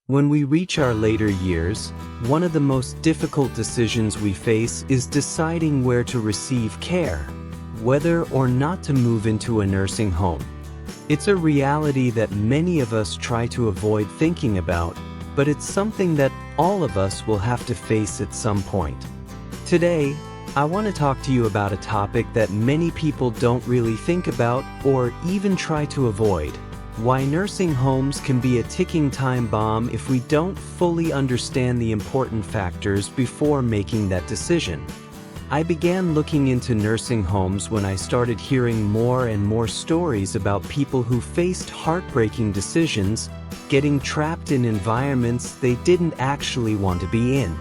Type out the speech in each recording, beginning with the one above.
When we reach our later years, one of the most difficult decisions we face is deciding where to receive care, whether or not to move into a nursing home. It's a reality that many of us try to avoid thinking about, but it's something that all of us will have to face at some point. Today, I want to talk to you about a topic that many people don't really think about or even try to avoid: why nursing homes can be a ticking time bomb if we don't fully understand the important factors before making that decision. I began looking into nursing homes when I started hearing more and more stories about people who faced heartbreaking decisions, getting trapped in environments they didn't actually want to be in.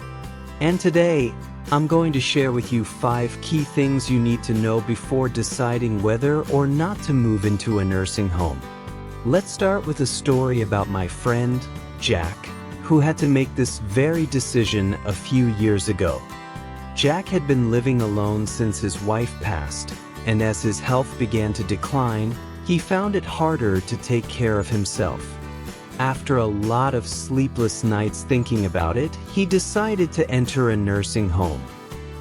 And today, I'm going to share with you 5 key things you need to know before deciding whether or not to move into a nursing home. Let's start with a story about my friend, Jack, who had to make this very decision a few years ago. Jack had been living alone since his wife passed, and as his health began to decline, he found it harder to take care of himself. After a lot of sleepless nights thinking about it, he decided to enter a nursing home.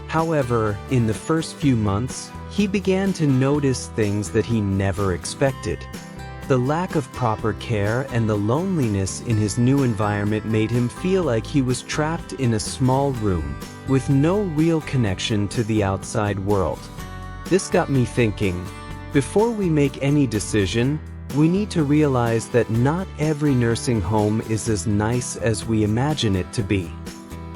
However, in the first few months, he began to notice things that he never expected. The lack of proper care and the loneliness in his new environment made him feel like he was trapped in a small room with no real connection to the outside world. This got me thinking, before we make any decision, we need to realize that not every nursing home is as nice as we imagine it to be.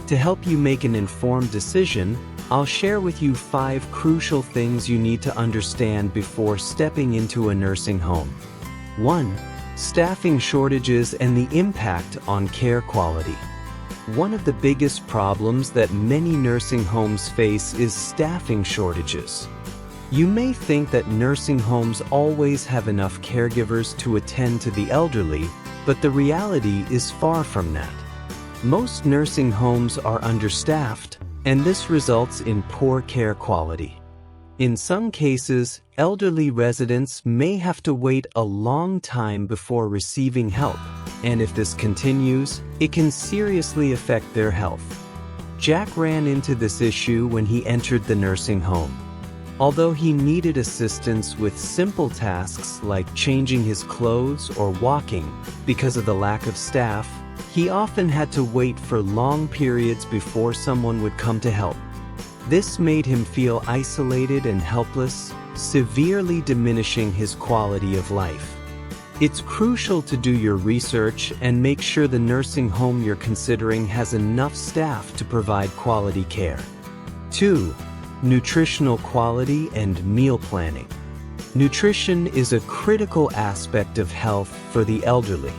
To help you make an informed decision, I'll share with you 5 crucial things you need to understand before stepping into a nursing home. 1. Staffing shortages and the impact on care quality. One of the biggest problems that many nursing homes face is staffing shortages. You may think that nursing homes always have enough caregivers to attend to the elderly, but the reality is far from that. Most nursing homes are understaffed, and this results in poor care quality. In some cases, elderly residents may have to wait a long time before receiving help, and if this continues, it can seriously affect their health. Jack ran into this issue when he entered the nursing home. Although he needed assistance with simple tasks like changing his clothes or walking, because of the lack of staff, he often had to wait for long periods before someone would come to help. This made him feel isolated and helpless, severely diminishing his quality of life. It's crucial to do your research and make sure the nursing home you're considering has enough staff to provide quality care. 2. Nutritional quality and meal planning. Nutrition is a critical aspect of health for the elderly.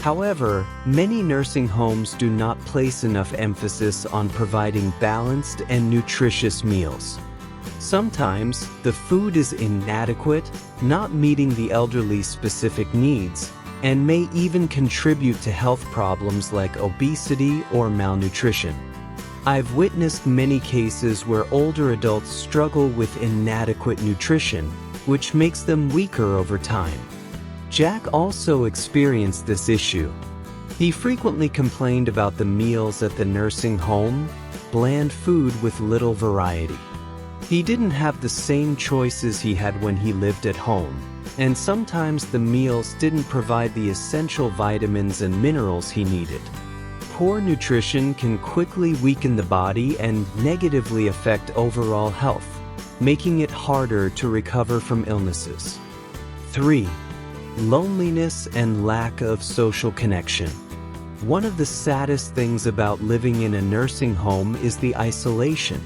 However, many nursing homes do not place enough emphasis on providing balanced and nutritious meals. Sometimes, the food is inadequate, not meeting the elderly's specific needs, and may even contribute to health problems like obesity or malnutrition. I've witnessed many cases where older adults struggle with inadequate nutrition, which makes them weaker over time. Jack also experienced this issue. He frequently complained about the meals at the nursing home, bland food with little variety. He didn't have the same choices he had when he lived at home, and sometimes the meals didn't provide the essential vitamins and minerals he needed. Poor nutrition can quickly weaken the body and negatively affect overall health, making it harder to recover from illnesses. 3. Loneliness and lack of social connection. One of the saddest things about living in a nursing home is the isolation.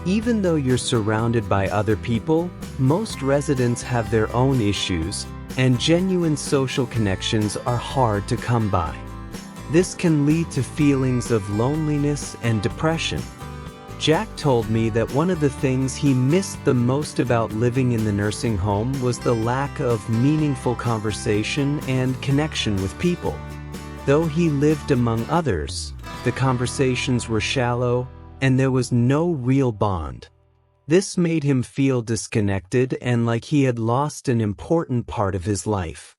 Even though you're surrounded by other people, most residents have their own issues, and genuine social connections are hard to come by. This can lead to feelings of loneliness and depression. Jack told me that one of the things he missed the most about living in the nursing home was the lack of meaningful conversation and connection with people. Though he lived among others, the conversations were shallow and there was no real bond. This made him feel disconnected and like he had lost an important part of his life.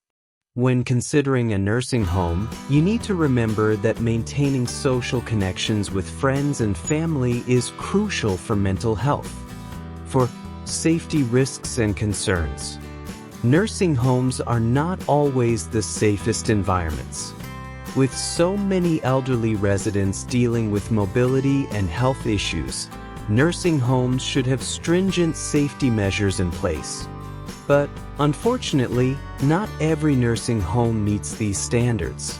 When considering a nursing home, you need to remember that maintaining social connections with friends and family is crucial for mental health. For safety risks and concerns, nursing homes are not always the safest environments. With so many elderly residents dealing with mobility and health issues, nursing homes should have stringent safety measures in place. But unfortunately, not every nursing home meets these standards.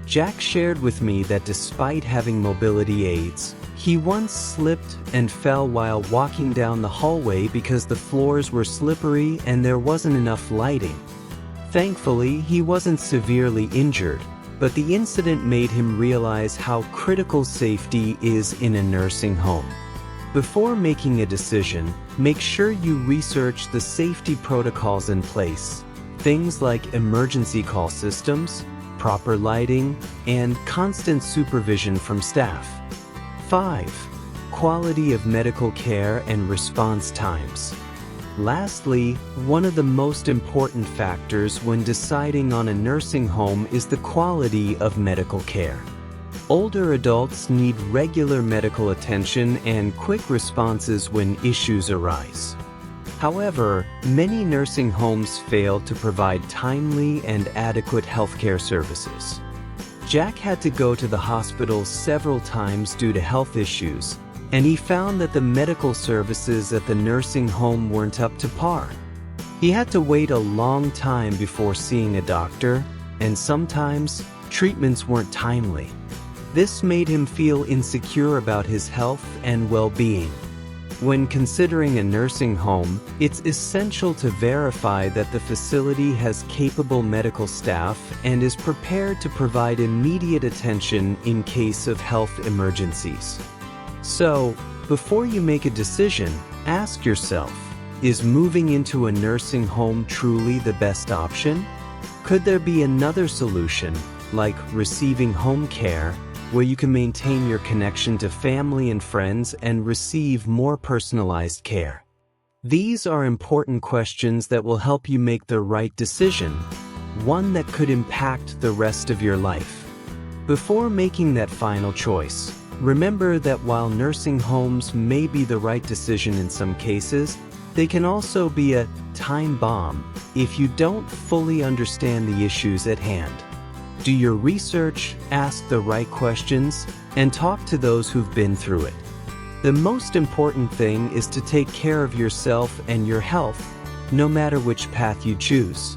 Jack shared with me that despite having mobility aids, he once slipped and fell while walking down the hallway because the floors were slippery and there wasn't enough lighting. Thankfully, he wasn't severely injured, but the incident made him realize how critical safety is in a nursing home. Before making a decision, make sure you research the safety protocols in place. Things like emergency call systems, proper lighting, and constant supervision from staff. 5. Quality of medical care and response times. Lastly, one of the most important factors when deciding on a nursing home is the quality of medical care. Older adults need regular medical attention and quick responses when issues arise. However, many nursing homes fail to provide timely and adequate healthcare services. Jack had to go to the hospital several times due to health issues, and he found that the medical services at the nursing home weren't up to par. He had to wait a long time before seeing a doctor, and sometimes treatments weren't timely. This made him feel insecure about his health and well-being. When considering a nursing home, it's essential to verify that the facility has capable medical staff and is prepared to provide immediate attention in case of health emergencies. So, before you make a decision, ask yourself, is moving into a nursing home truly the best option? Could there be another solution, like receiving home care, where you can maintain your connection to family and friends and receive more personalized care? These are important questions that will help you make the right decision, one that could impact the rest of your life. Before making that final choice, remember that while nursing homes may be the right decision in some cases, they can also be a time bomb if you don't fully understand the issues at hand. Do your research, ask the right questions, and talk to those who've been through it. The most important thing is to take care of yourself and your health, no matter which path you choose.